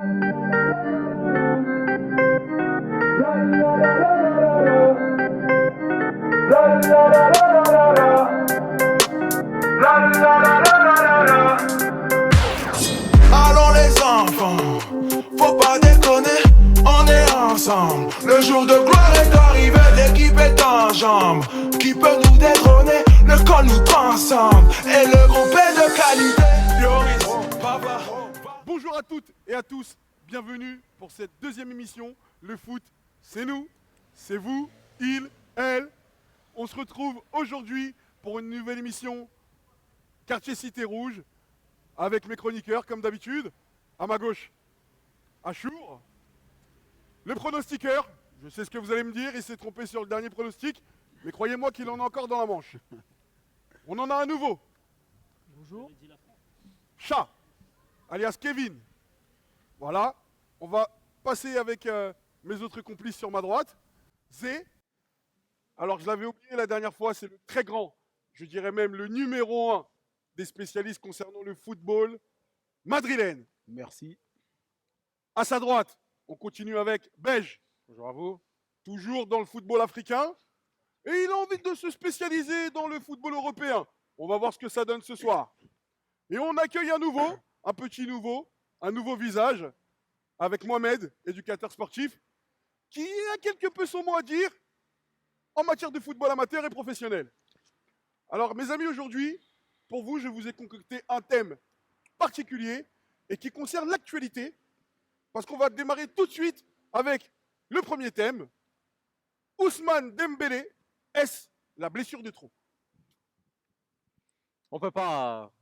Allons les enfants, faut pas déconner, on est ensemble. Le jour de gloire est arrivé, l'équipe est en jambes. Qui peut nous détrôner, le col nous transcende. Et le groupe est de qualité. Yoris, papa. Bonjour à toutes et à tous, bienvenue pour cette deuxième émission. Le foot, c'est nous, c'est vous, il, elle. On se retrouve aujourd'hui pour une nouvelle émission Quartier Cité Rouge avec mes chroniqueurs comme d'habitude. À ma gauche, Achour, le pronostiqueur. Je sais ce que vous allez me dire, il s'est trompé sur le dernier pronostic, mais croyez-moi qu'il en a encore dans la manche. On en a un nouveau. Bonjour. Chat, alias Kevin. Voilà, on va passer avec mes autres complices sur ma droite. Zé. Alors je l'avais oublié la dernière fois, c'est le très grand, je dirais même le numéro 1 des spécialistes concernant le football madrilène. Merci. À sa droite, on continue avec Beige. Bonjour à vous. Toujours dans le football africain. Et il a envie de se spécialiser dans le football européen. On va voir ce que ça donne ce soir. Et on accueille un nouveau, un petit nouveau, un nouveau visage, avec Mohamed, éducateur sportif, qui a quelque peu son mot à dire en matière de football amateur et professionnel. Alors, mes amis, aujourd'hui, pour vous, je vous ai concocté un thème particulier et qui concerne l'actualité, parce qu'on va démarrer tout de suite avec le premier thème. Ousmane Dembélé, est-ce la blessure de trop? On peut pas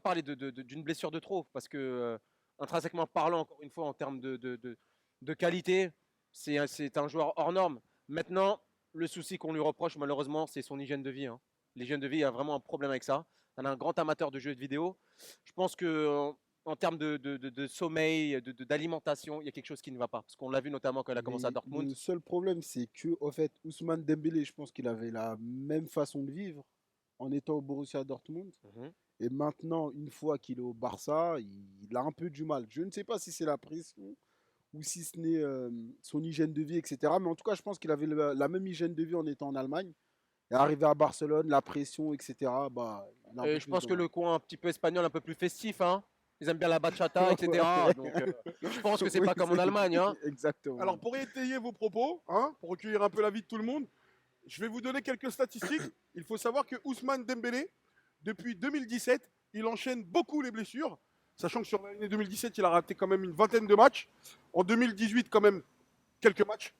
parler d'une blessure de trop parce que intrinsèquement parlant, encore une fois, en termes de qualité, c'est un joueur hors norme. Maintenant, le souci qu'on lui reproche malheureusement, c'est son hygiène de vie. Hein. L'hygiène de vie a vraiment un problème avec ça. On a un grand amateur de jeux vidéo. Je pense que en termes de sommeil, d'alimentation, il y a quelque chose qui ne va pas. Parce qu'on l'a vu notamment quand il a commencé à Dortmund. Le seul problème, c'est que, au fait, Ousmane Dembélé, je pense qu'il avait la même façon de vivre en étant au Borussia Dortmund. Et maintenant, une fois qu'il est au Barça, il a un peu du mal. Je ne sais pas si c'est la pression ou si ce n'est son hygiène de vie, etc. Mais en tout cas, je pense qu'il avait la même hygiène de vie en étant en Allemagne. Et arrivé à Barcelone, la pression, etc. Bah, il a un peu Et je plus pense de que mal. le coin un petit peu espagnol, un peu plus festif, hein. Ils aiment bien la bachata, etc. Donc, je pense que c'est pas comme en Allemagne. Hein. Exactement. Alors, pour étayer vos propos, hein, pour recueillir un peu l'avis de tout le monde, je vais vous donner quelques statistiques. Il faut savoir que Ousmane Dembélé, depuis 2017, il enchaîne beaucoup les blessures, sachant que sur l'année 2017, il a raté quand même une vingtaine de matchs. En 2018, quand même quelques matchs.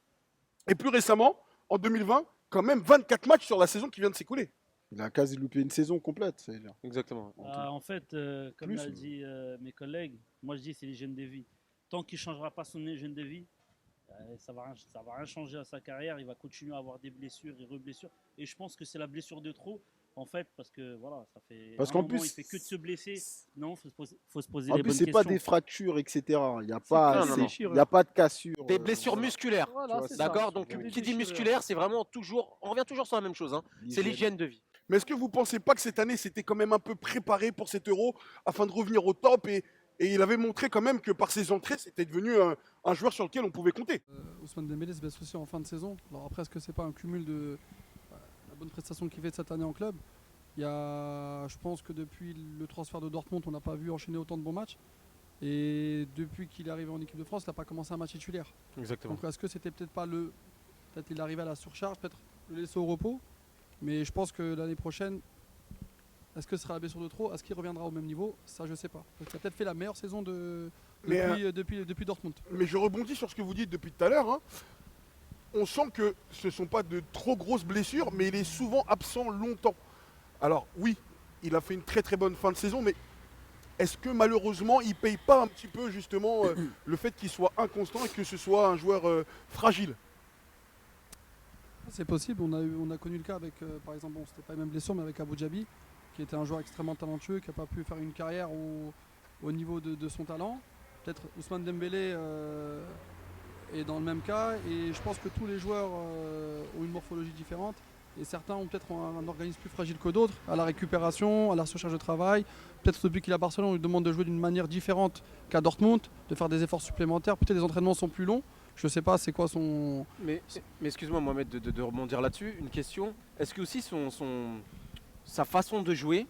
Et plus récemment, en 2020, quand même 24 matchs sur la saison qui vient de s'écouler. Il a quasi loupé une saison complète. C'est-à-dire. Exactement. En fait, comme Plus, l'a dit mes collègues, moi je dis c'est l'hygiène de vie. Tant qu'il ne changera pas son hygiène de vie, ça va rien changer à sa carrière. Il va continuer à avoir des blessures et reblessures. Et je pense que c'est la blessure de trop, en fait, parce que voilà, ça fait. Parce un qu'en moment, plus, il fait que de se blesser. Non, faut se poser En les plus, bonnes c'est questions. pas des fractures, etc. Il n'y a Non, pas, non, il y a pas de cassure. Des blessures voilà. musculaires. Voilà, vois, c'est D'accord. ça. Donc, Des qui dit déchirures. musculaire, c'est vraiment toujours. On revient toujours sur la même chose. Hein. C'est l'hygiène de vie. Mais est-ce que vous ne pensez pas que cette année, c'était quand même un peu préparé pour cet Euro afin de revenir au top et il avait montré quand même que par ses entrées, c'était devenu un joueur sur lequel on pouvait compter. Ousmane Dembélé se blesse aussi en fin de saison. Alors après, est-ce que c'est pas un cumul de la bonne prestation qu'il fait cette année en club? Je pense que depuis le transfert de Dortmund, on n'a pas vu enchaîner autant de bons matchs. Et depuis qu'il est arrivé en équipe de France, il n'a pas commencé un match titulaire. Exactement. Donc est-ce que c'était peut-être pas peut-être il arrive à la surcharge, peut-être le laisser au repos. Mais je pense que l'année prochaine, est-ce que ce sera la blessure de trop? Est-ce qu'il reviendra au même niveau? Ça, je sais pas. Il a peut-être fait la meilleure saison depuis Dortmund. Mais je rebondis sur ce que vous dites depuis tout à l'heure. Hein. On sent que ce ne sont pas de trop grosses blessures, mais il est souvent absent longtemps. Alors oui, il a fait une très très bonne fin de saison, mais est-ce que malheureusement il ne paye pas un petit peu justement le fait qu'il soit inconstant et que ce soit un joueur fragile? C'est possible. On a connu le cas avec, par exemple, bon, c'était pas la même blessure, mais avec Abou Dhabi, qui était un joueur extrêmement talentueux, qui n'a pas pu faire une carrière au niveau de son talent. Peut-être Ousmane Dembélé est dans le même cas, et je pense que tous les joueurs ont une morphologie différente. Et certains ont peut-être un organisme plus fragile que d'autres, à la récupération, à la surcharge de travail. Peut-être depuis qu'il est à Barcelone, on lui demande de jouer d'une manière différente qu'à Dortmund, de faire des efforts supplémentaires. Peut-être les entraînements sont plus longs. Je ne sais pas c'est quoi son... Mais excuse-moi Mohamed de rebondir là-dessus. Une question. Est-ce que aussi sa façon de jouer,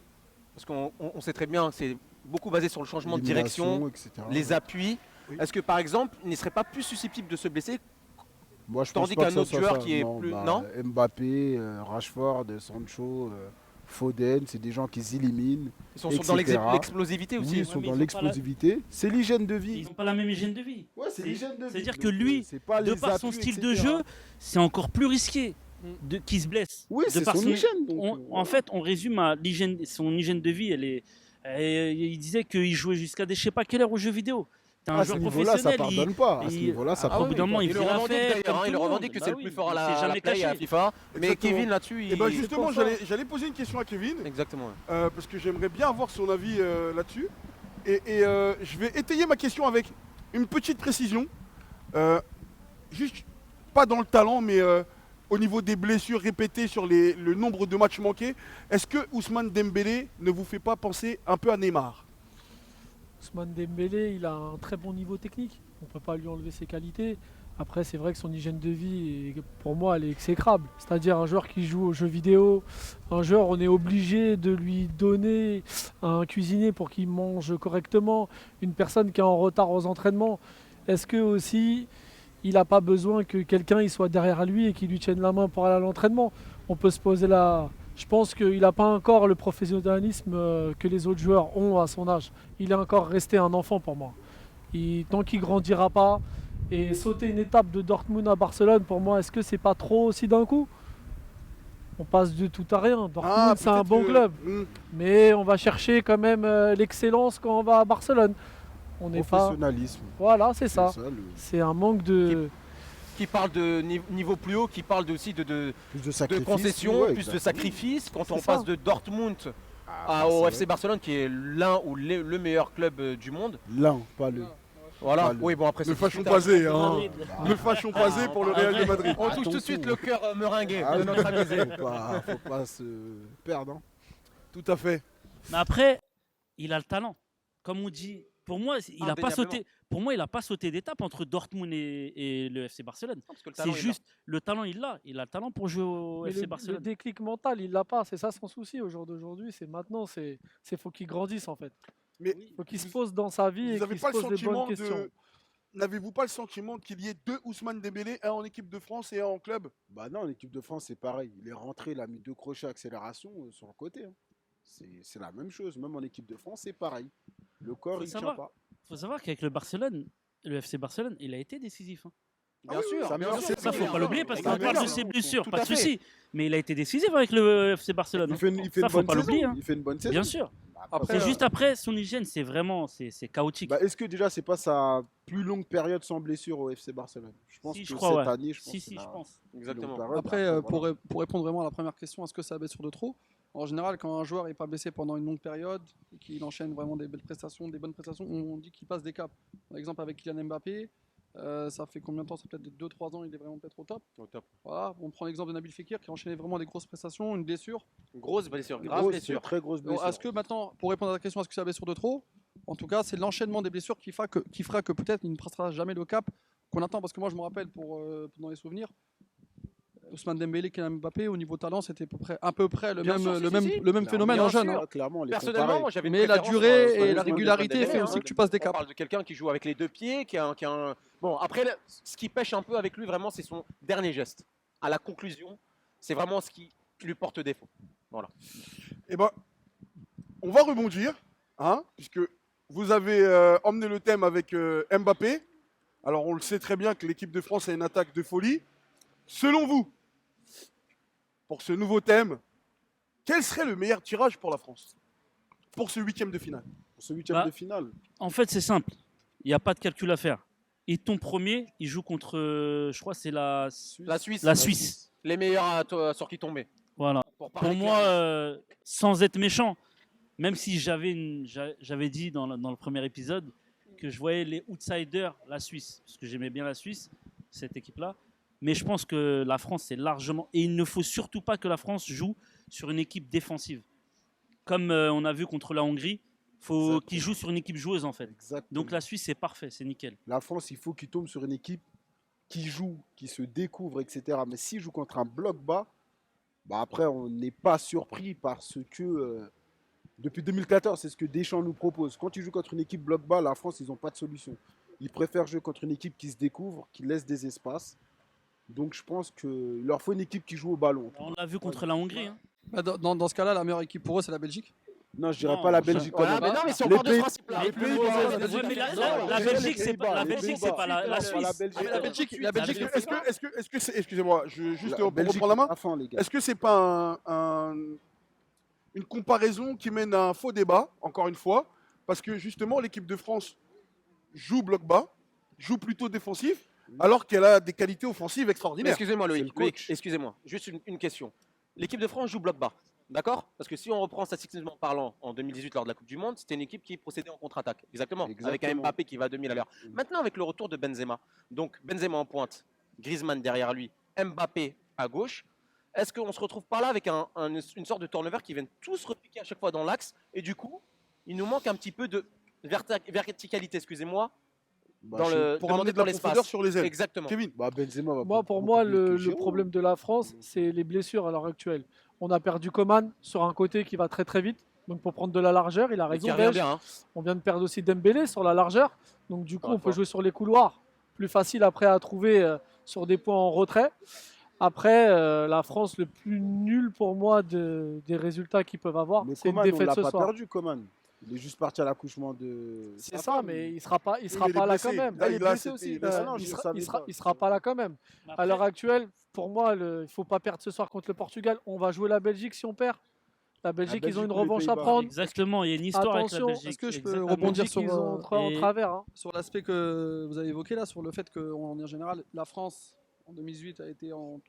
parce qu'on sait très bien que c'est beaucoup basé sur le changement de direction, etc. les appuis. Oui. Est-ce que par exemple, il ne serait pas plus susceptible de se blesser? Moi, je Tandis pense pas qu'un que autre ça soit joueur ça. qui est plus- non Mbappé, Rashford, Sancho, Foden, c'est des gens qui s'éliminent. Ils sont dans etc. l'explosivité Oui, aussi. ils sont mais dans ils ont pas la- l'explosivité. C'est l'hygiène de Ils vie. n'ont pas la même hygiène de vie. Ouais, c'est l'hygiène de vie. C'est-à-dire que Donc, lui, c'est pas de les par son appuis, style de etc. jeu, c'est encore plus risqué qu'il se blesse. Oui, De c'est par son hygiène. Donc, En voilà. fait, on résume à son hygiène de vie. Il disait qu'il jouait jusqu'à je sais pas quelle heure aux jeux vidéo. T'es un à ce joueur niveau-là, ça professionnel. pardonne pas. À ce niveau-là, ça au bout d'un moment, il le fait la revendique fête. d'ailleurs, comme il tout le le monde. revendique que c'est Bah le oui, plus fort à il la, s'est à jamais la play, à caché. FIFA. Mais Exactement. Kevin là-dessus, Et ben il- justement, c'est pour ça. j'allais poser une question à Kevin, Exactement. parce que j'aimerais bien avoir son avis là-dessus. Et je vais étayer ma question avec une petite précision. Juste, pas dans le talent, mais au niveau des blessures répétées sur le nombre de matchs manqués. Est-ce que Ousmane Dembélé ne vous fait pas penser un peu à Neymar? Ousmane Dembélé, il a un très bon niveau technique. On ne peut pas lui enlever ses qualités. Après, c'est vrai que son hygiène de vie, pour moi, elle est exécrable. C'est-à-dire un joueur qui joue aux jeux vidéo, un joueur, on est obligé de lui donner un cuisinier pour qu'il mange correctement. Une personne qui est en retard aux entraînements, est-ce que aussi il n'a pas besoin que quelqu'un il soit derrière lui et qu'il lui tienne la main pour aller à l'entraînement? On peut se poser là. Je pense qu'il n'a pas encore le professionnalisme que les autres joueurs ont à son âge. Il est encore resté un enfant pour moi. Tant qu'il grandira pas, et sauter une étape de Dortmund à Barcelone, pour moi, est-ce que c'est pas trop aussi d'un coup? On passe de tout à rien. Dortmund, c'est un peut-être bon que- club. Hmm. Mais on va chercher quand même l'excellence quand on va à Barcelone. On n'est pas. Professionnalisme. Voilà, c'est ça. C'est ça, C'est un manque de. Qui parle de niveau plus haut, qui parle aussi de plus de de sacrifices. concessions, ouais, plus de exactement. sacrifices. Quand C'est on ça. passe de Dortmund Ah, au c'est FC Barcelone, qui est l'un ou le meilleur club du monde. L'un, pas le. Voilà. Pas le- Oui, bon après Ne c'est fâchons tout pas à- Zé, hein. Madrid. Ne fâchons pas Zé pour le Real de Madrid. On touche tout de suite le cœur meringué Ah de oui, notre ami Zé. faut pas se perdre. Hein. Tout à fait. Mais après, il a le talent. Comme on dit, pour moi, il n'a pas Indéniablement. sauté. Pour moi, il n'a pas sauté d'étape entre Dortmund et le FC Barcelone. Parce que le C'est talent est là. juste le talent, il l'a. Il a le talent pour jouer au Mais FC le Barcelone. déclic mental, il l'a pas. C'est ça son souci au jour d'aujourd'hui. C'est maintenant, c'est faut qu'il grandisse en fait. Mais Faut qu'il se pose dans sa vie vous et n'avez qu'il se pas le pose les bonnes sentiment questions. de... N'avez-vous pas le sentiment qu'il y ait deux Ousmane Dembélé, un en équipe de France et un en club? Bah non, l'équipe de France, c'est pareil. Il est rentré, il a mis 2 crochets accélération sur le côté. Hein. C'est la même chose. Même en équipe de France, c'est pareil. Le corps, Faut il tient savoir. pas. Il faut savoir qu'avec le Barcelone, le FC Barcelone, il a été décisif. Hein. Bien sûr, ça bien meurt, sûr. c'est Ça, faut bien pas l'oublier parce qu'on Ça parle de meurt. ses blessures, Tout pas à de fait. souci. Mais il a été décisif avec le FC Barcelone. Il hein. fait une, il fait Ça, une faut bonne pas saison. l'oublier, hein. Il fait une bonne saison. Bien sûr. Après, C'est juste après, son hygiène, c'est vraiment c'est chaotique. bah, est-ce que déjà, c'est pas sa plus longue période sans blessure au FC Barcelone? Je pense Si, que je crois, cette ouais. année, je pense Si, que si, je pense. Exactement. Après, pour répondre vraiment à la première question, est-ce que c'est la blessure de trop? En général, quand un joueur n'est pas blessé pendant une longue période et qu'il enchaîne vraiment des belles prestations, des bonnes prestations, on dit qu'il passe des caps. Par exemple, avec Kylian Mbappé, ça fait combien de temps? Ça peut être 2-3 ans, il est vraiment peut-être au top. Au top. Voilà, on prend l'exemple de Nabil Fekir qui a enchaîné vraiment des grosses prestations, une blessure. Grosse blessure, Une grave grosse, blessure. très grosse Donc, blessure. est-ce que maintenant, pour répondre à la question, est-ce que c'est la blessure de trop? En tout cas, c'est l'enchaînement des blessures qui fera que peut-être il ne passera jamais le cap qu'on attend. Parce que moi, je me rappelle, dans les souvenirs, Ousmane Dembélé, Kylian Mbappé, au niveau talent, c'était à peu près le Bien même, sûr, si, le si, même, si. le même phénomène Bien en jeune. sûr. hein. Clairement, les Personnellement, moi j'avais une Mais la préférence durée sur et la Ousmane régularité Dembélé, fait hein. aussi que tu passes des On caps. parle de quelqu'un qui joue avec les deux pieds, qui a un... Bon, après, ce qui pêche un peu avec lui, vraiment, c'est son dernier geste. À la conclusion, c'est vraiment ce qui lui porte défaut. Eh ben, on va rebondir, hein, puisque vous avez emmené le thème avec Mbappé. Alors, on le sait très bien que l'équipe de France a une attaque de folie. Selon vous, pour ce nouveau thème, quel serait le meilleur tirage pour la France pour ce huitième de finale? Pour ce huitième Bah, de finale. En fait, c'est simple. Il n'y a pas de calcul à faire. Et ton premier, il joue contre, je crois, c'est la Suisse. La Suisse. Les meilleurs sur qui tomber. Voilà. Pour Pour parler moi, clairement. sans être méchant, même si j'avais dit dans le premier épisode que je voyais les outsiders, la Suisse, parce que j'aimais bien la Suisse, cette équipe-là. Mais je pense que la France, c'est largement. Et il ne faut surtout pas que la France joue sur une équipe défensive. Comme on a vu contre la Hongrie, il faut qu'ils jouent sur une équipe joueuse, en fait. Exactement. Donc la Suisse, c'est parfait, c'est nickel. La France, il faut qu'il tombe sur une équipe qui joue, qui se découvre, etc. Mais s'il joue contre un bloc bas, bah après, on n'est pas surpris parce que depuis 2014, c'est ce que Deschamps nous propose. Quand tu joues contre une équipe bloc bas, la France, ils n'ont pas de solution. Ils préfèrent jouer contre une équipe qui se découvre, qui laisse des espaces. Donc je pense qu'il leur faut une équipe qui joue au ballon. On l'a vu contre la Hongrie. Hein. Bah, dans ce cas-là, la meilleure équipe pour eux, c'est la Belgique. Non, je dirais Non, pas la je- Belgique. Voilà, quand même. mais non, mais si on Les part de ce pays- principe-là. les Pays-Bas, Ouais, la mais Belgique, la non, Belgique, c'est pas la les Belgique, Pays-Bas, c'est pas la les Pays-Bas, Suisse. la Belgique. La Belgique, La Belgique, Est-ce que c'est, excusez-moi, juste La pour Belgique, reprendre la main, à fond, les gars. est-ce que c'est pas une comparaison qui mène à un faux débat, encore une fois, parce que justement l'équipe de France joue bloc bas, joue plutôt défensif, alors qu'elle a des qualités offensives Mais extraordinaires. excusez-moi, C'est Loïc. le coach. Excusez-moi. Juste une question. L'équipe de France joue bloc bas. D'accord? Parce que si on reprend statistiquement parlant, en 2018 lors de la Coupe du Monde, c'était une équipe qui procédait en contre-attaque. Exactement. Avec un Exactement. Mbappé qui va à 2000 à l'heure. Maintenant, avec le retour de Benzema, donc Benzema en pointe, Griezmann derrière lui, Mbappé à gauche, est-ce qu'on se retrouve pas là avec une sorte de turnover qui viennent tous repiquer à chaque fois dans l'axe et du coup, il nous manque un petit peu de verticalité, excusez-moi, Bah, dans le Pour demander amener de dans la l'espace. profondeur sur les ailes. Exactement. Kevin, Bah, Benzema va Moi, pour beaucoup moi, mieux que le Giroud. problème de la France, c'est les blessures à l'heure actuelle. On a perdu Coman sur un côté qui va très très vite. Donc pour prendre de la largeur, il a Mais raison. qui revient Belge. bien, hein. On vient de perdre aussi Dembélé sur la largeur. Donc du coup, Encore on peut jouer sur les couloirs. Plus facile après à trouver sur des points en retrait. Après, la France, le plus nul pour moi des résultats qu'ils peuvent avoir, Mais c'est une Coman, on défaite l'a ce pas soir. perdu, Coman. Il est juste parti à l'accouchement de. C'est sa ça, femme. mais il sera pas il là est quand blessé. même. Là, il est là, blessé c'était- aussi. il est blessé. Non, je savais pas. Il sera pas là quand même. À l'heure actuelle, pour moi, il ne faut pas perdre ce soir contre le Portugal. On va jouer la Belgique si on perd. La Belgique, ils ont une Belgique ou les revanche à Pays-Bas. prendre. Exactement, il y a une histoire avec la Attention, Belgique. est-ce que je peux Exactement. rebondir Belgique, sur, ils ont en et- travers. Hein. sur l'aspect que vous avez évoqué là, sur le fait qu'en général, la France, en 2018, a été entre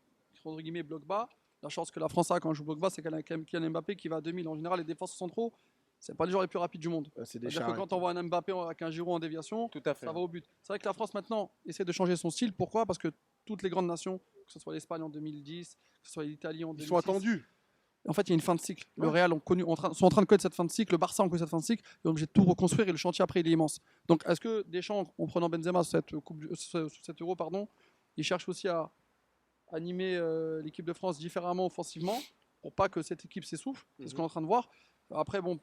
guillemets bloc bas. La chance que la France a quand elle joue bloc bas, c'est qu'elle a quand même Kylian Mbappé qui va à 2000. En général, les défenses centraux, c'est pas les joueurs les plus rapides du monde. C'est des C'est-à-dire que charrettes. quand on voit un Mbappé avec un Giroud en déviation, Tout à fait. ça va au but. C'est vrai que la France maintenant essaie de changer son style. Pourquoi? Parce que toutes les grandes nations, que ce soit l'Espagne en 2010, que ce soit l'Italie en Ils 2006, sont attendus. en fait, il y a une fin de cycle. Le Ouais. Real sont en train de connaître cette fin de cycle. Le Barça ont connu cette fin de cycle. Ils sont obligés de tout reconstruire et le chantier après, il est immense. Donc, est-ce que Deschamps, en prenant Benzema sur cet Euro, il cherche aussi à animer l'équipe de France différemment offensivement pour pas que cette équipe s'essouffle? C'est ce qu'on est en train de voir. Après, bon,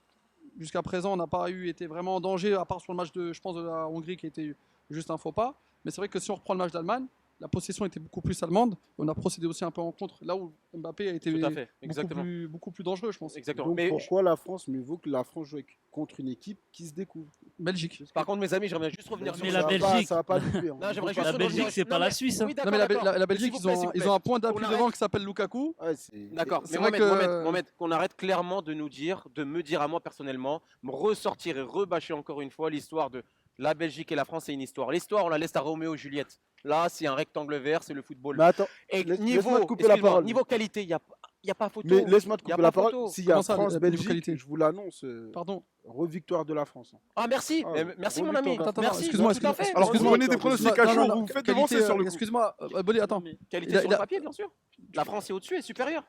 jusqu'à présent, on n'a pas été vraiment en danger, à part sur le match je pense, de la Hongrie qui était juste un faux pas. Mais c'est vrai que si on reprend le match d'Allemagne, la possession était beaucoup plus allemande. On a procédé aussi un peu en contre, là où Mbappé a été Tout à fait. Exactement. beaucoup plus dangereux, je pense. Exactement. Donc Mais pourquoi la France, mieux vaut que la France joue contre une équipe qui se découvre. Belgique. par contre, mes amis, j'aimerais juste revenir Mais sur la Ça va Belgique- ça va pas louper. Non, j'aimerais juste La revenir- Belgique, c'est Non, pas la mais- Suisse. hein. Oui, Non, d'accord, mais d'accord. la Mais Belgique, s'il vous plaît, s'il vous ils plaît. ont un point d'appui On devant arrête. qui s'appelle Lukaku. Ouais, c'est- D'accord, C'est mais vrai Mohamed, que- Mohamed, qu'on arrête clairement de nous dire, de me dire à moi personnellement, me ressortir et rebâcher encore une fois l'histoire de la Belgique et la France, c'est une histoire. L'histoire, on la laisse à Roméo et Juliette. Là, c'est un rectangle vert, c'est le football. Mais attends, Et laisse-moi te couper la excuse-moi, parole. niveau qualité, il n'y a pas photo. mais laisse-moi te Y a couper pas la parole. photo. S'il y a Comment ça, niveau France-Belgique, qualité je vous l'annonce, Pardon. revictoire de la France. Ah, merci, Ah, merci bon mon ami. victoire. Attends, Merci, excuse-moi, tout à fait. Alors, vous Excuse-moi, prenez des attends, pronostics excuse-moi. à Non, chaud, non, vous me faites qualité, devancer sur le coup. Excuse-moi, Bolé, attends. Qualité Il a- sur il a- le papier, bien sûr. La France est au-dessus, est supérieure.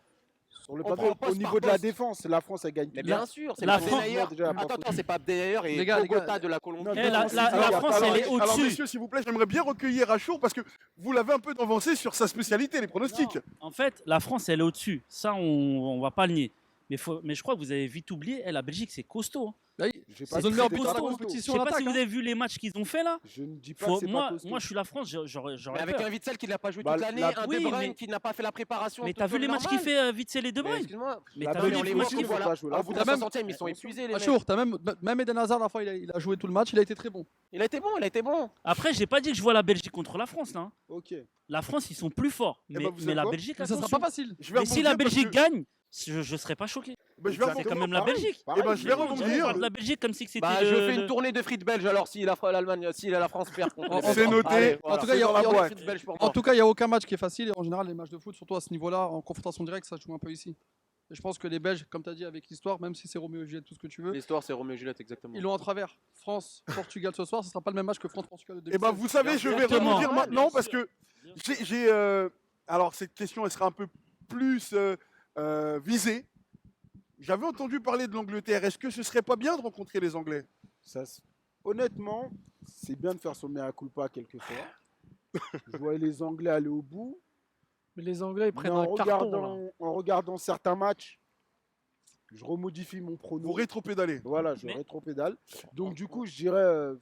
Sur le On papier, prend poste au niveau par de la poste. défense, la France, elle gagne. Mais tout. bien sûr, c'est La pas France- Abdenayer. déjà, Attends, c'est pas Abdenayer et Les gars, Bogota de la Colombie. Non, Eh, la défensivement, la il y a France, pas- elle est Alors, au-dessus. messieurs, s'il vous plaît, j'aimerais bien recueillir Achour parce que vous l'avez un peu avancé sur sa spécialité, les pronostics. Non, en fait, la France, elle est au-dessus. Ça, on va pas le nier. Mais je crois que vous avez vite oublié, la Belgique, c'est costaud. hein. Là, J'ai Ils ont le dit meilleur que but c'était de la pas Je compétition. costaud. sais pas si l'attaque, vous avez vu les matchs qu'ils ont fait là. Je ne dis pas que c'est pas Moi, costaud. je suis la France, j'aurais Mais avec peur. un Witzel qui n'a pas joué Bah, toute l'année, la- un oui, De Bruyne mais- qui n'a pas fait la préparation. Mais tout t'as vu comme les matchs normal. qu'il fait Witzel et De Mais Bruyne? excuse-moi. Mais La t'as vu Belgique les les matchs aussi, qu'ils faut font pas jouer la Au bout de France. la même- 60e, ils sont épuisés, les mecs. Achour, t'as même Eden Hazard, la fois, il a joué tout le match, il a été très bon. Il a été bon, il a été bon. Après, j'ai pas dit que je vois la Belgique contre la France là. hein. Ok. La France, ils sont plus forts. Eh Mais, ben, vous mais savez la quoi Belgique, Mais ça sera attention. pas facile. Je vais Mais si la rebondir parce Belgique que- gagne, je serais pas choqué. Ben, je vais C'est rebondir. quand même la pareil, Belgique. pareil. Eh ben, je vais On rebondir. parle de la Belgique comme si c'était Bah, je fais le- une tournée de frites belges alors si l'Allemagne, si la France perd contre les C'est Belges. noté. Allez, voilà. En tout cas, il y a- C'est dans la il y a- boîte, frites belges pour En moi. tout cas, il n'y a aucun match qui est facile. Et en général, les matchs de foot, surtout à ce niveau-là, en confrontation directe, ça joue un peu ici. Et je pense que les Belges, comme tu as dit, avec l'histoire, même si c'est Roméo et Juliette, tout ce que tu veux, L'histoire, c'est Roméo et Juliette, exactement. ils l'ont en travers. France-Portugal ce soir, ce sera pas le même match que France-Portugal de Eh ben, 2016. vous savez, je vais Exactement. rebondir Ouais, maintenant bien parce sûr. que j'ai alors cette question, elle sera un peu plus visée. J'avais entendu parler de l'Angleterre. Est-ce que ce serait pas bien de rencontrer les Anglais? Honnêtement, c'est bien de faire son mea culpa quelquefois. Je voyais les Anglais aller au bout. Mais les Anglais, ils Mais prennent un carton. Là. en regardant certains matchs, je remodifie mon prono. Vous rétropédalez. Voilà, je Mais- rétropédale. Donc du coup, je dirais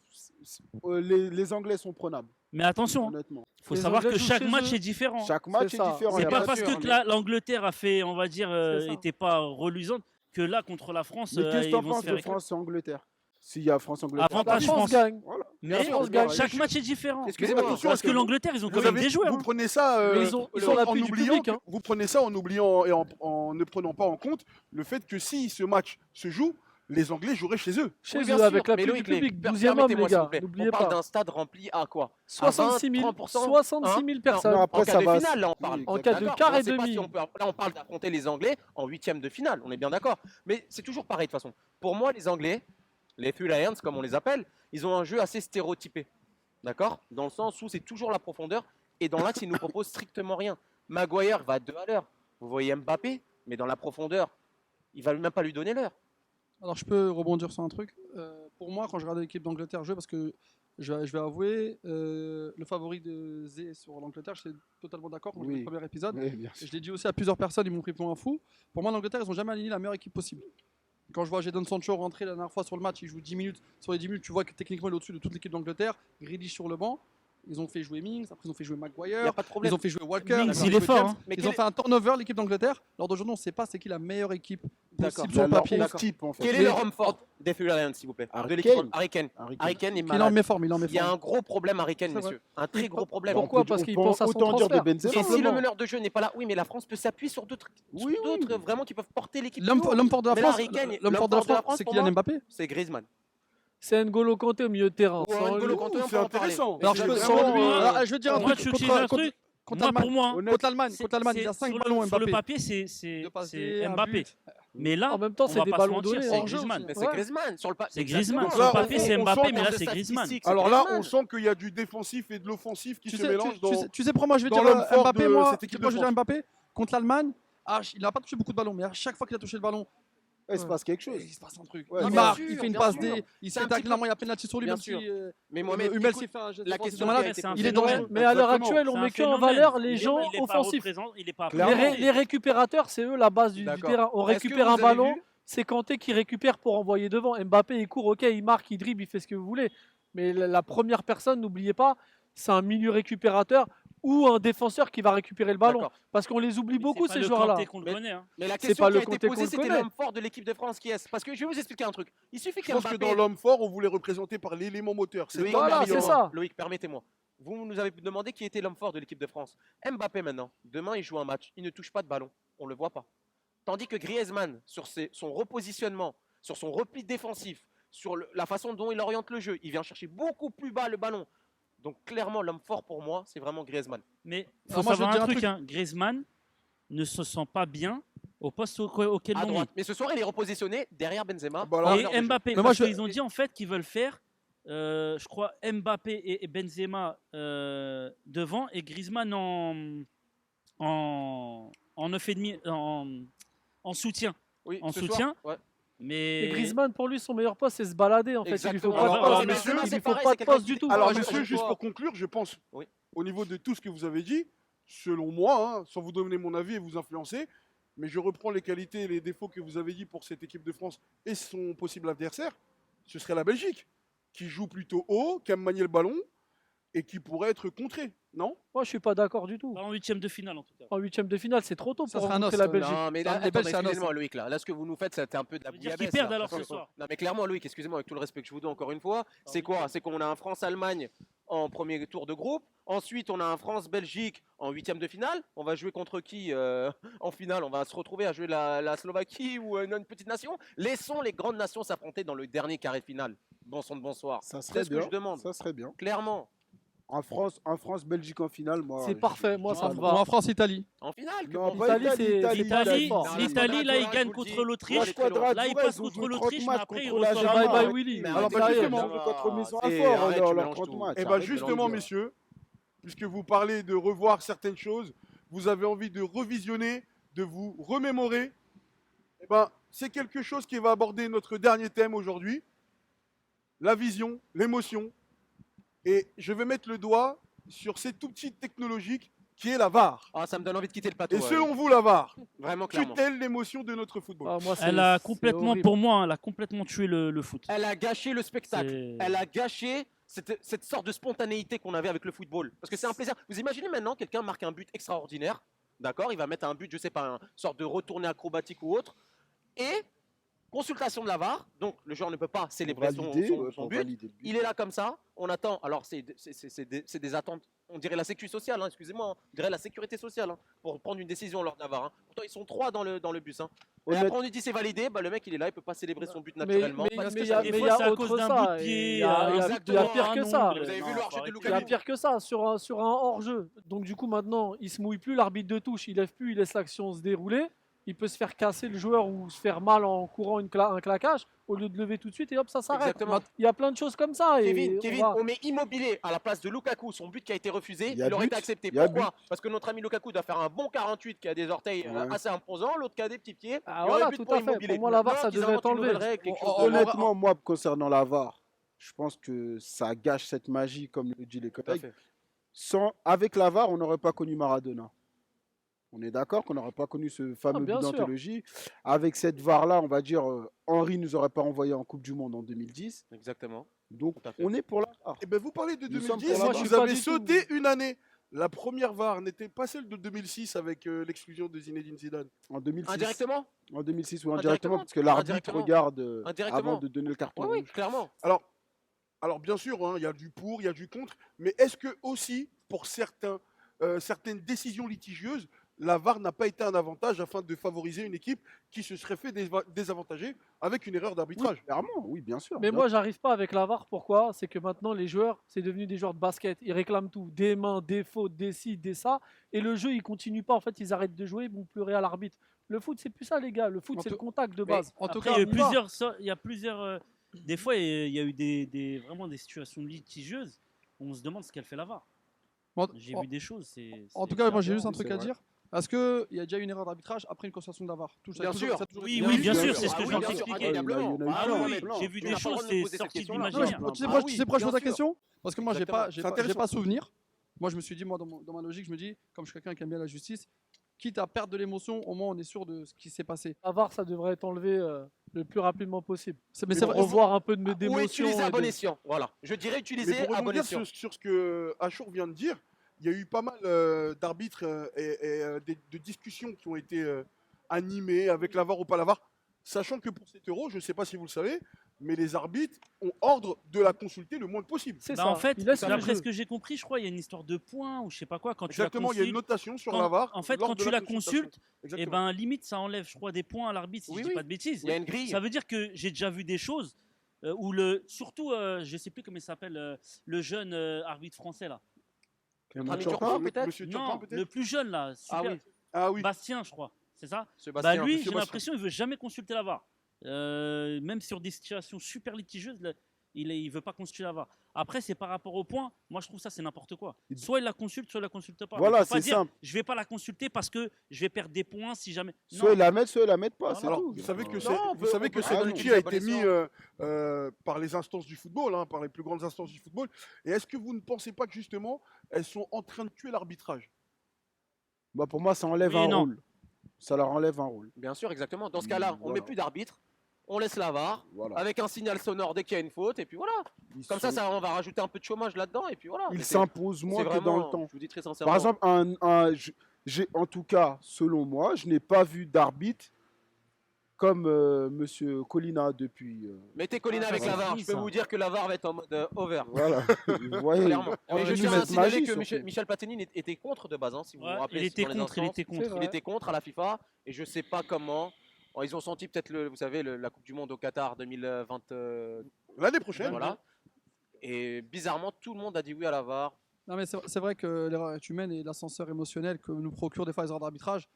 les Anglais sont prenables, Mais attention, honnêtement. il faut Les savoir Anglais que jouent chaque chez match eux. est différent. Chaque match est ça. différent. C'est y a pas de parce sûr, que mais- l'Angleterre a fait, on va dire, C'est ça. était pas reluisante, que là, contre la France, Mais qu'est-ce que ils t'en vont se penses faire de éclater. France-Angleterre? S'il y a France-Angleterre. Avantage La France France. gagne. Voilà. Mais France gagne. chaque match est différent. Excusez-moi, attention, Parce que l'Angleterre, ils ont quand Vous, même avez- des joueurs. vous prenez ça Mais ils ont l'appui du oubliant, public, hein. vous prenez ça en oubliant et en ne prenant pas en compte le fait que si ce match se joue, les Anglais joueraient chez eux. Chez Oui, eux, bien sûr, avec mais l'appui du Loïc, public. per- 12e homme, permettez-moi, les s'il vous gars. plaît. N'oubliez On parle pas. d'un stade rempli à quoi? 66 000. 30%, 66 000 personnes. Non, après, en cas ça de va. finale, là, on parle. Oui, En cas de exactement. quart On et sait pas demi. si on peut- là, on parle d'affronter les Anglais en huitième de finale. On est bien d'accord. Mais c'est toujours pareil de toute façon. Pour moi, les Anglais, les Three Lions, comme on les appelle, ils ont un jeu assez stéréotypé. D'accord? Dans le sens où c'est toujours la profondeur et dans l'axe, ils nous proposent strictement rien. Maguire va à 2 à l'heure. Vous voyez Mbappé, mais dans la profondeur, il va même pas lui donner l'heure. Alors je peux rebondir sur un truc. Pour moi, quand je regarde l'équipe d'Angleterre jouer, parce que je vais avouer, le favori de Zé sur l'Angleterre, je suis totalement d'accord quand j'ai vu Oui. le premier épisode. Oui, bien Et sûr. je l'ai dit aussi à plusieurs personnes, ils m'ont pris pour un fou. Pour moi, l'Angleterre, ils n'ont jamais aligné la meilleure équipe possible. Quand je vois Jadon Sancho rentrer la dernière fois sur le match, il joue 10 minutes. Sur les 10 minutes, tu vois que techniquement, il est au-dessus de toute l'équipe d'Angleterre. Grealish sur le banc. Ils ont fait jouer Mings, après ils ont fait jouer Il n'y Maguire, a pas de problème. ils ont fait jouer Walker. Mings, ils ont il fait est fort, James. hein. Mais Ils quel ont fait un turnover, l'équipe d'Angleterre. Alors d'aujourd'hui, on ne sait pas c'est qui la meilleure équipe D'accord. possible sur le Alors, papier. 11 types, en fait. Quel est le homme fort des Three Lions, s'il vous plaît? Harry De l'équipe Kane. Harry Kane. Harry Kane. Harry Kane est Il en malade. met forme, il en met Il y a forme. un gros problème Harry Kane, C'est vrai. messieurs. Un très gros problème. Pourquoi? On peut- Parce on qu'il peut pense à son autant dire de transfert. Benzema. Et si le Simplement. meneur de jeu n'est pas là, oui, mais la France peut s'appuyer sur d'autres vraiment qui peuvent porter l'équipe. L'homme plus haut. l'homme fort de la Mais là, France, Harry Kane, l'homme fort de la France, c'est pour Kylian moi, Mbappé. C'est Griezmann. C'est N'Golo Kanté au milieu de terrain. Ou Sans N'Golo lui- Kanté, on C'est peut en parler. intéressant. Alors, je peux Vraiment, sans lui. Je veux dire un Moi, truc je te dis un truc. contre Moi, l'Allemagne. pour moi, Honnête- Contre l'Allemagne, il a 5 sur ballons le, sur le Mbappé. papier, c'est Deux passes D, un Mbappé. but. Mais là, En même temps, on c'est va des pas se ballons mentir, donnés. c'est hors jeu. Griezmann. Mais c'est Ouais. Griezmann sur le C'est Griezmann. Exactement. Sur le Là, papier, c'est on Mbappé, sent mais là, dans c'est les Griezmann. statistiques, c'est Alors là, Griezmann. on sent qu'il y a du défensif et de l'offensif qui Tu se sais, mélangent dans. tu sais pourquoi je vais dans dire l'homme fort Mbappé, de moi, cette équipe pourquoi de je vais dire France. Mbappé contre l'Allemagne. Il n'a pas touché beaucoup de ballons, mais à chaque fois qu'il a touché le ballon, Il se passe quelque chose. il se passe un truc. Ouais, Il bien marque, sûr, il fait une bien passe sûr. D, il C'est se un fait petit tacler, il y a pénalty sur lui, Bien même si sûr. Mais Mohamed, Hummels écoute, s'est fait un geste la défensif question de malade. qui a été C'est un Il est phénomène. dangereux. Mais à l'heure Exactement. actuelle, on C'est un met que en phénomène. valeur les Il est- gens il est pas offensifs. il est pas Les, Clairement. les récupérateurs, c'est eux la base du D'accord. terrain. On Est-ce que récupère vous un avez ballon, vu c'est Kanté qui récupère pour envoyer devant. Mbappé, il court, ok, il marque, il dribble, il fait ce que vous voulez. Mais la première personne, n'oubliez pas, c'est un milieu récupérateur ou un défenseur qui va récupérer le ballon. D'accord. Parce qu'on les oublie Mais beaucoup, c'est pas ces le joueurs-là. Kanté qu'on le Mais- connaît, hein. Mais la C'est question pas qui le a été Kanté qu'on posée, le c'était connaît. l'homme fort de l'équipe de France qui est. Parce que je vais vous expliquer un truc. Il suffit Je pense que qu'Mbappé. dans l'homme fort, on voulait représenter par l'élément moteur. C'est Loïc, l'homme Voilà, brillant. c'est ça. Loïc, permettez-moi. Vous nous avez demandé qui était l'homme fort de l'équipe de France. Mbappé maintenant. Demain, il joue un match. Il ne touche pas de ballon. On ne le voit pas. Tandis que Griezmann, sur son repositionnement, sur son repli défensif, sur la façon dont il oriente le jeu, il vient chercher beaucoup plus bas le ballon. Donc clairement, l'homme fort pour moi, c'est vraiment Griezmann. Mais il Alors faut moi, je vais savoir te un dire truc, hein. Griezmann ne se sent pas bien au poste auquel À l'on droite. met. Mais ce soir, il est repositionné derrière Benzema. Ah bah alors, en heure de Et jeu. Mbappé, Mais moi, parce je- qu'ils ont dit en fait qu'ils veulent faire, je crois, Mbappé et Benzema devant et Griezmann en 9,5 en soutien. Oui, en ce soutien. soir, ouais. Mais Et Griezmann, pour lui, son meilleur poste, c'est se balader. En fait, il lui faut Exactement. pas Alors, de alors, poste. messieurs, Il c'est lui faut pareil, pas c'est de poste quelqu'un du tout. Alors, Moi, je- messieurs, juste pour conclure, je pense, au niveau de tout ce que vous avez dit, selon moi, hein, sans vous donner mon avis et vous influencer, mais je reprends les qualités et les défauts que vous avez dit pour cette équipe de France et son possible adversaire, ce serait la Belgique, qui joue plutôt haut, qui aime manier le ballon et qui pourrait être contrée, non? Moi, je suis pas d'accord du tout. pas en huitième de finale en tout cas. En huitième de finale, c'est trop tôt Ça pour sera un rencontrer os, la Belgique. Non, mais Dans là, les Belges, attendez, c'est un os. excusez-moi, Loïc, là, ce que vous nous faites, c'est un peu de la Ça veut dire bouillabaisse. qu'ils perdent là. alors ce soir. Non, mais clairement, Loïc, excusez-moi, avec tout le respect que je vous dois encore une fois, c'est quoi? C'est qu'on a un France-Allemagne en premier tour de groupe. Ensuite, on a un France-Belgique en huitième de finale. On va jouer contre qui en finale? On va se retrouver à jouer la Slovaquie ou une petite nation. Laissons les grandes nations s'affronter dans le dernier carré final. Bon sang de bonsoir. Ça serait C'est ce que bien. je demande. Ça serait bien. Clairement. En France, Belgique en finale, moi. C'est parfait, moi, ça me va. En France-Italie. En finale, Non, que- pas L'Italie, c'est- Italie, L'Italie, fort. Non, l'Italie, là, il Quadratura, gagne je vous le contre dis. La l'Autriche. Quadratura, Là, il ils passe ont contre joué l'Autriche, 30 mais matchs après, il contre la reçoit Bye Jamaïque. bye Willy. Mais Alors, bah, bah, justement, justement, contre Maison c'est- Fort, arrête, tu leurs mélanges 30 tout. matchs. Et bah Arrête de justement, mélanger. messieurs, puisque vous parlez de revoir certaines choses, vous avez envie de revisionner, de vous remémorer, et ben, c'est quelque chose qui va aborder notre dernier thème aujourd'hui, la vision, l'émotion. Et je vais mettre le doigt sur cette tout petite technologique qui est la VAR. Ah, ça me donne envie de quitter le plateau. Et selon vous, la VAR, Vraiment, clairement. tue-t-elle l'émotion de notre football? Ah, moi, c'est- Elle a c'est complètement, horrible. pour moi, elle a complètement tué le foot. Elle a gâché le spectacle. C'est- Elle a gâché cette sorte de spontanéité qu'on avait avec le football. Parce que c'est un plaisir. Vous imaginez maintenant, quelqu'un marque un but extraordinaire. D'accord, il va mettre un but, je sais pas, une sorte de retourné acrobatique ou autre. Et consultation de la VAR. Donc le joueur ne peut pas célébrer son Pour but. valider le but. Il est là comme ça, on attend. Alors, c'est des attentes, on dirait la sécu sociale, hein, excusez-moi, hein, on dirait la sécurité sociale, hein, pour prendre une décision lors de la VAR. Hein. Pourtant, ils sont 3 dans le bus. Hein. Et Honnête- après, on lui dit c'est validé, bah, le mec il est là, il peut pas célébrer son but Mais naturellement. mais- parce mais que il y a ça- des mais il fois, y a c'est à autre cause d'un ça, bout de et pied, il y a- il y a- il y a exactement, pire que ça. Vous avez vu le hors-jeu de Il y a Lukaku? pire que ça sur un hors-jeu. Donc du coup maintenant, il se mouille plus, l'arbitre de touche, il lève plus, il laisse l'action se dérouler. Il peut se faire casser le joueur ou se faire mal en courant un claquage au lieu de lever tout de suite et hop ça s'arrête. Exactement. Il y a plein de choses comme ça. Et Kevin, on met Immobilier à la place de Lukaku, son but qui a été refusé, Il y a il aurait but, été accepté. il y a Pourquoi? Parce que notre ami Lukaku doit faire un bon 48 qui a des orteils Ouais. assez imposants, l'autre qui a des petits pieds. Ah, Il y aurait voilà, but tout pour à fait. Immobilier. Pour moi, la VAR, Maintenant ça qu'ils devrait inventent être une nouvelle enlevé. règle, quelque Oh, chose oh, de- Honnêtement, moi, concernant la VAR, je pense que ça gâche cette magie, comme le dit les Tout à collègues. fait. Avec la VAR, on n'aurait pas connu Maradona. On est d'accord qu'on n'aurait pas connu ce fameux bien but sûr. d'anthologie. Avec cette VAR-là, on va dire, Henry nous aurait pas envoyé en Coupe du Monde en 2010. Exactement. Donc, Tout à fait. on est pour la VAR. Eh ben, vous parlez de Nous sommes 2010, pour la vous VAR. avez Je suis pas du sauté une année. La première VAR n'était pas celle de 2006 avec l'exclusion de Zinedine Zidane. En 2006. Indirectement? En 2006 ou Indirectement, indirectement, parce que l'arbitre indirectement. regarde Indirectement. avant de donner le carton Oui, oui, rouge. clairement. Alors bien sûr, hein, il y a du pour, il y a du contre, mais est-ce que aussi, pour certaines décisions litigieuses, la VAR n'a pas été un avantage afin de favoriser une équipe qui se serait fait désavantager avec une erreur d'arbitrage? Clairement, oui, bien sûr. Mais Bien moi, j'arrive pas avec la VAR. Pourquoi? C'est que maintenant, les joueurs, c'est devenu des joueurs de basket. Ils réclament tout. Des mains, des fautes, des ci, des ça. Et le jeu, il continue pas. En fait, ils arrêtent de jouer, ils vont pleurer à l'arbitre. Le foot, c'est plus ça, les gars. Le foot, En c'est tout- le contact de mais base. en tout Après, cas, il y a eu on y va. plusieurs. Des fois, il y a eu vraiment des situations litigieuses. On se demande ce qu'elle fait la VAR. En- J'ai en- vu des choses. En tout cas, moi j'ai juste un oui, truc c'est à vrai. dire. Est-ce qu'il y a déjà eu une erreur d'arbitrage après une constatation de la VAR? Bien sûr. Oui, Bien oui, bien sûr. sûr, c'est ce Ah que oui, je viens bien de sûr, t'expliquer. indéniablement. Il y en a eu Ah plein, oui, plein. j'ai vu Tu des n'as pas le droit choses, de me c'est poser cette sorti de question-là. Non, l'imaginaire. tu sais Ah pourquoi oui, je pose bien la sûr. question? Parce que moi j'ai Exactement. pas, C'est intéressant. pas souvenir. Moi je me suis dit, moi dans ma logique, je me dis, comme je suis quelqu'un qui aime bien la justice, quitte à perdre de l'émotion, au moins on est sûr de ce qui s'est passé. La VAR, ça devrait être enlevé le plus rapidement possible. Mais Mais c'est bon, vrai. Revoir un peu Ou d'émotion. utiliser à et bon de- escient. Voilà. Je dirais utiliser Mais pour à bon rebondir escient. sur ce que Achour vient de dire, il y a eu pas mal d'arbitres de discussions qui ont été animées avec la VAR ou pas la VAR, sachant que pour cet euro, je ne sais pas si vous le savez, mais les arbitres ont ordre de la consulter le moins possible. C'est Bah, ça. en fait, Il laisse le d'après jeu. ce que j'ai compris, je crois, il y a une histoire de points ou je sais pas quoi. Quand Exactement, il y a une tu la notation sur quand- la VAR. en fait, lors quand de tu la consultation. consultes, et Exactement. ben limite ça enlève, je crois, des points à l'arbitre si Oui, je dis oui. pas de bêtises. Il y a une grille. Ça veut dire que j'ai déjà vu des choses où surtout, je sais plus comment il s'appelle, le jeune arbitre français là. Notre ami Turpin, Turpin, peut-être. Monsieur Turpin, Non, peut-être le plus jeune là, Ah super, oui. Ah oui. Bastien, je crois. C'est ça. Sébastien. Bah lui, j'ai Bastien. l'impression il veut jamais consulter la VAR. Même sur des situations super litigieuses, là, il veut pas consulter la VAR. Après, c'est par rapport au point. Moi, je trouve ça c'est n'importe quoi. Soit il la consulte, soit il la consulte pas. Voilà, Mais faut pas c'est dire, simple. je vais pas la consulter parce que je vais perdre des points si jamais. Soit ils la mettent, soit ils la mettent pas. Voilà. c'est Alors, tout. vous savez que, Non, c'est- on vous peut- savez on que peut cet pas outil utiliser a à bon été mis escient. par les instances du football, hein, par les plus grandes instances du football. Et est-ce que vous ne pensez pas que justement, elles sont en train de tuer l'arbitrage? Bah, pour moi, ça enlève Oui et un non. rôle. Ça leur enlève un rôle. Bien sûr, exactement. Dans ce cas-là, on Voilà. met plus d'arbitre, on laisse la VAR, Voilà. avec un signal sonore dès qu'il y a une faute, et puis voilà. Ils Comme ça, sont- on va rajouter un peu de chômage là-dedans, et puis voilà. Mais Ils c'est- s'imposent c'est moins que vraiment- dans le temps. Je vous dis très sincèrement. Par exemple, en tout cas, selon moi, je n'ai pas vu d'arbitre comme Monsieur Colina depuis. Mettez Colina Ah, avec ça, la c'est VAR, fini, je peux ça. vous dire que la VAR va être en mode over. Voilà. Vous voyez. Clairement. Mais je nous tiens à mettre signaler magie, que surtout. Michel Platini était contre de base, hein, si vous Ouais, vous rappelez. il était dans les contre, il instances. était contre. C'est vrai. Il était contre à la FIFA, et je sais pas comment. Bon, ils ont senti peut-être, vous savez, la Coupe du Monde au Qatar 2020. L'année prochaine. Voilà. Et bizarrement, tout le monde a dit oui à la VAR. Non, mais c'est vrai que l'erreur est humaine et l'ascenseur émotionnel que nous procurent des fois les erreurs d'arbitrage,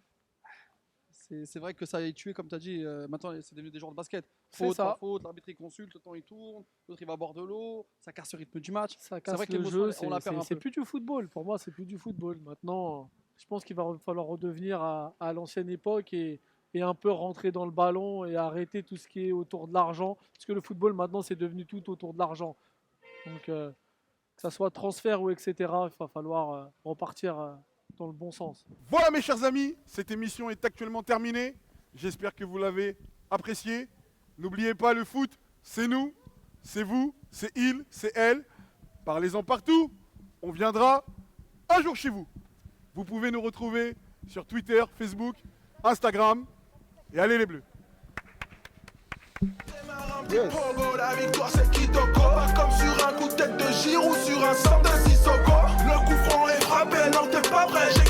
c'est vrai que ça a tué, comme tu as dit. Maintenant, c'est devenu des joueurs de basket. C'est Faute, ça. pas faute, l'arbitre il consulte, le temps il tourne, l'autre il va à bord de l'eau, ça casse le rythme du match. Ça casse vrai que le l'émotion, jeu, on la perd un c'est peu. plus du football. Pour moi, c'est plus du football. Maintenant, je pense qu'il va falloir redevenir à l'ancienne époque et un peu rentrer dans le ballon et arrêter tout ce qui est autour de l'argent. Parce que le football, maintenant, c'est devenu tout autour de l'argent. Donc, que ça soit transfert ou etc., il va falloir repartir dans le bon sens. Voilà mes chers amis, cette émission est actuellement terminée. J'espère que vous l'avez appréciée. N'oubliez pas, le foot, c'est nous, c'est vous, c'est il, c'est elle. Parlez-en partout. On viendra un jour chez vous. Vous pouvez nous retrouver sur Twitter, Facebook, Instagram. Et allez les Bleus. Yes. Pogo, la victoire c'est Kitoko. Pas comme sur un coup de tête de Giroud ou sur un sort de Sissoko. Le coup franc est frappé, non t'es pas prêt.